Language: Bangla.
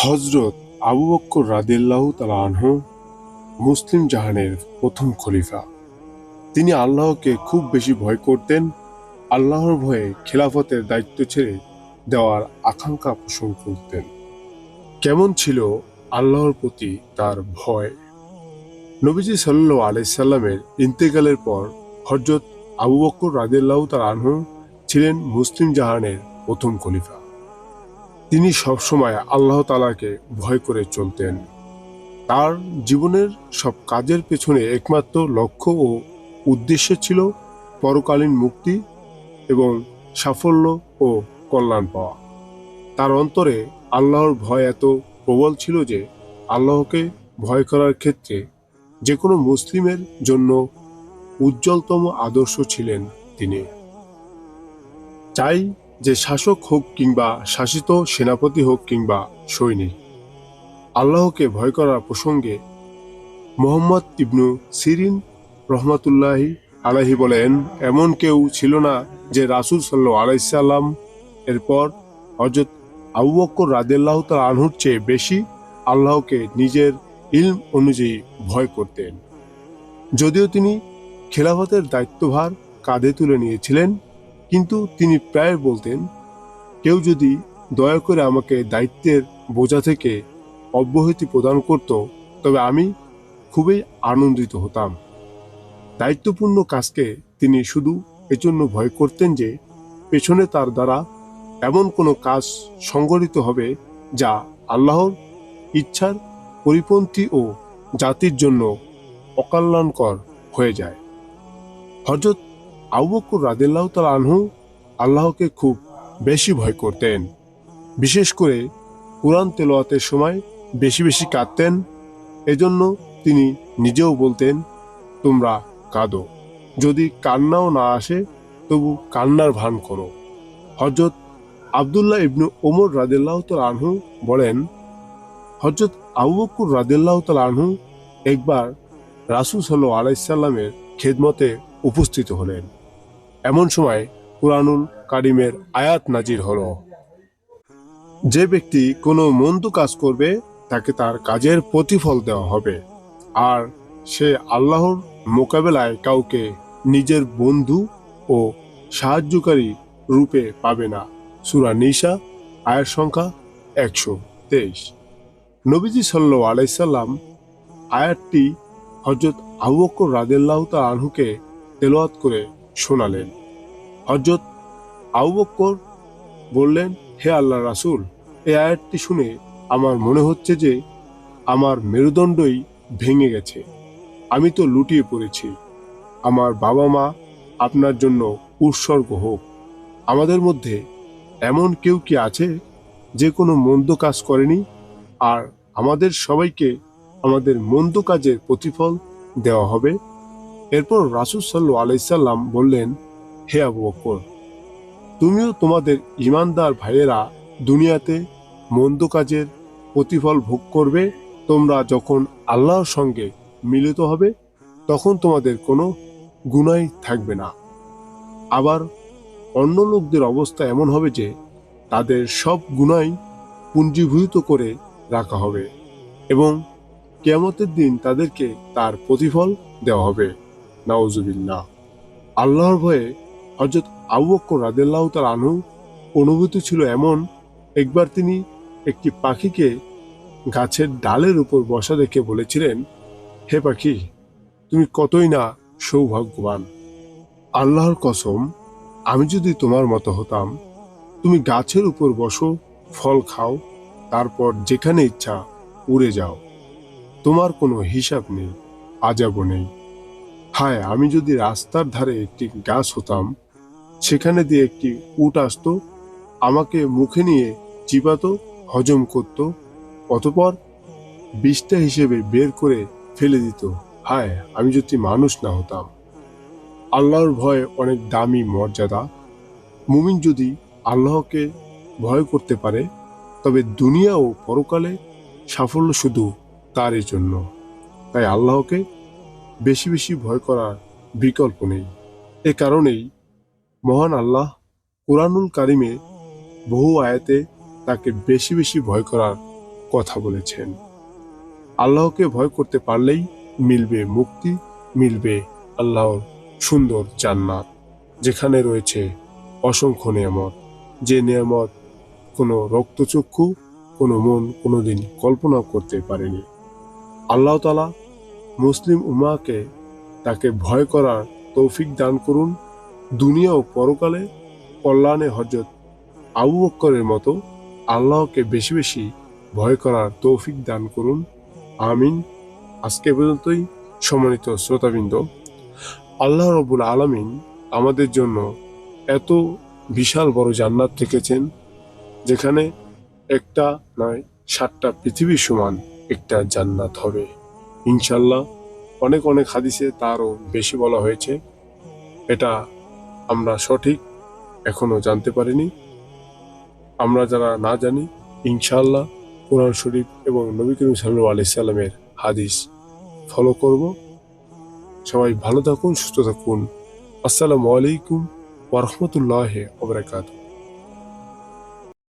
হযরত আবু বকর রাদিয়াল্লাহু তাআলা আনহু মুসলিম জাহানের প্রথম খলিফা। তিনি আল্লাহকে খুব বেশি ভয় করতেন। আল্লাহর ভয়ে খেলাফতের দায়িত্ব ছেড়ে দেওয়ার আকাঙ্ক্ষা পোষণ করতেন। কেমন ছিল আল্লাহর প্রতি তার ভয়? নবীজি সাল্লাল্লাহু আলাইহি সাল্লামের ইন্তেকালের পর হযরত আবু বকর রাদিয়াল্লাহু তাআলা আনহু ছিলেন মুসলিম জাহানের প্রথম খলিফা। তিনি সবসময় আল্লাহ তাআলাকে ভয় করে চলতেন। তার জীবনের সব কাজের পেছনে একমাত্র লক্ষ্য ও উদ্দেশ্য ছিল পরকালীন মুক্তি এবং সাফল্য ও কল্যাণ পাওয়া। তার অন্তরে আল্লাহর ভয় এত প্রবল ছিল যে আল্লাহকে ভয় করার ক্ষেত্রে যে কোনো মুসলিমের জন্য উজ্জ্বলতম আদর্শ ছিলেন তিনি। চাই যে শাসক হোক কিংবা শাসিত, সেনাপতি হোক কিংবা সৈনিক, আল্লাহকে ভয় করার প্রসঙ্গে মুহাম্মদ ইবনু সিরিন রহমাতুল্লাহি আলাইহি বলেন, এমন কেউ ছিল না যে রাসূল সাল্লাল্লাহু আলাইহি সাল্লাম এরপর হযরত আবু বকর রাদিয়াল্লাহু তাআলা আনহুর চেয়ে বেশি আল্লাহকে নিজের ইলম অনুযায়ী ভয় করতেন। যদিও তিনি খেলাফতের দায়িত্বভার কাঁধে তুলে নিয়েছিলেন, কিন্তু তিনি প্রায় বলতেন, কেউ যদি দয়া করে আমাকে দায়িত্বের বোঝা থেকে অব্যাহতি প্রদান করত তবে আমি খুবই আনন্দিত হতাম। দায়িত্বপূর্ণ কাজকে তিনি শুধু এজন্য ভয় করতেন যে পেছনে তার দ্বারা এমন কোনো কাজ সংগঠিত হবে যা আল্লাহর ইচ্ছার পরিপন্থী ও জাতির জন্য অকল্যাণকর হয়ে যায়। হযরত আবু বকর রাদিয়াল্লাহু তাআলা আনহু আল্লাহকে খুব বেশি ভয় করতেন। বিশেষ করে কুরআন তেলাওয়াতের সময় বেশি বেশি কাঁদতেন। এজন্য তিনি নিজেও বলতেন, তোমরা কাঁদো, যদি কান্নাও না আসে তবু কান্নার ভান করো। হযরত আব্দুল্লাহ ইবনু ওমর রাদিয়াল্লাহু তাআলা আনহু বলেন, হযরত আবু বকর রাদিয়াল্লাহু তাআলা আনহু একবার রাসূল সাল্লাল্লাহু আলাইহি সাল্লামের খেদমতে উপস্থিত হলেন। এমন সময় কুরআনুল কারীমের আয়াত নাজিল হলো, যে ব্যক্তি কোনো মন্দ কাজ করবে তাকে তার কাজের প্রতিফল দেওয়া হবে, আর সে আল্লাহর মোকাবেলায় কাউকে নিজের বন্ধু ও সাহায্যকারী রূপে পাবে না। সূরা নিসা আয়াত সংখ্যা 123। নবীজি সাল্লাল্লাহু আলাইহি সাল্লাম আয়াতটি হযরত আবু বকর রাদিয়াল্লাহু তাআলা আনহুকে তেলাওয়াত করে শোনালেন। হযরত আবু বকর বললেন, হে আল্লাহর রাসূল, এই আয়াতটি শুনে আমার মনে হচ্ছে যে আমার মেরুদণ্ডই ভেঙে গেছে। আমি তো লুটিয়ে পড়েছি। আমার বাবা মা আপনার জন্য উৎসর্গ হোক। আমাদের মধ্যে এমন কেউ কি আছে যে কোনো মন্দ কাজ করেনি, আর আমাদের সবাইকে আমাদের মন্দ কাজের প্রতিফল দেওয়া হবে? এরপর রাসূল সাল্লাল্লাহু আলাইহি সাল্লাম বললেন, হে আবু বকর, তুমিও তোমাদের ঈমানদার ভাইয়েরা দুনিয়াতে মন্দ কাজের প্রতিফল ভোগ করবে। তোমরা যখন আল্লাহর সঙ্গে মিলিত হবে তখন তোমাদের কোনো গুনাহ থাকবে না। আবার অন্য লোকদের অবস্থা এমন হবে যে তাদের সব গুনাহ পুঞ্জীভূত করে রাখা হবে এবং কিয়ামতের দিন তাদেরকে তার প্রতিফল দেওয়া হবে। নাউজুবিল্লাহ। আল্লাহর ভয়ে হযরত আবু বকর রাদিয়াল্লাহু তাআলা আনহু অনুভূতি ছিল এমন, একবার তিনি একটি পাখিকে গাছের ডালের উপর বসা দেখে বলেছিলেন, হে পাখি, তুমি কতই না সৌভাগ্যবান। আল্লাহর কসম, আমি যদি তোমার মতো হতাম। তুমি গাছের উপর বসো, ফল খাও, তারপর যেখানে ইচ্ছা উড়ে যাও। তোমার কোনো হিসাব নেই, আযাবও নেই। হায়, আমি যদি রাস্তার ধারে একটি গাছ হতাম, সেখানে দিয়ে একটি উট আসতো, আমাকে মুখে নিয়ে চিবাতো, হজম করত, অতঃপর বিষ্ঠা হিসেবে বের করে ফেলে দিত। হায়, আমি যদি মানুষ না হতাম। আল্লাহর ভয় অনেক দামি মর্যাদা। মুমিন যদি আল্লাহকে ভয় করতে পারে তবে দুনিয়া ও পরকালে সাফল্য শুধু তারই জন্য। তাই আল্লাহকে বেশি বেশি ভয় করার বিকল্প নেই। এ কারণেই মহান আল্লাহ কুরআনুল কারীমে বহু আয়াতে তাকে বেশি বেশি ভয় করার কথা বলেছেন। আল্লাহকে ভয় করতে পারলেই মিলবে মুক্তি, মিলবে আল্লাহর সুন্দর জান্নাত, যেখানে রয়েছে অসংখ্য নিয়ামত, যে নিয়ামত কোনো রক্তচক্ষু, কোনো মন কোনোদিন কল্পনা করতে পারেনি। আল্লাহ তাআলা মুসলিম উম্মাহকে তাকে ভয় করার তৌফিক দান করুন। দুনিয়া ও পরকালে কল্যাণে হযরত আবু বকরের মতো আল্লাহকে বেশি বেশি ভয় করার তৌফিক দান করুন। আমিন। আজকে পর্যন্তই। সম্মানিত শ্রোতাবৃন্দ, আল্লাহ রাব্বুল আলামিন আমাদের জন্য এত বিশাল বড় জান্নাত রেখেছেন, যেখানে একটা নয় 7টা পৃথিবীর সমান একটা জান্নাত হবে ইনশাল্লাহ। অনেক অনেক হাদিসে তারও বেশি বলা হয়েছে, এটা আমরা সঠিক এখনো জানতে পারিনি। আমরা যারা না জানি, ইনশাআল্লাহ কোরআন শরীফ এবং নবী করিম সাল্লাল্লাহু আলাইহি সাল্লামের হাদিস ফলো করব। সবাই ভালো থাকুন, সুস্থ থাকুন। আসসালামু আলাইকুম ওয়া রাহমাতুল্লাহি ওয়া বারাকাতুহু।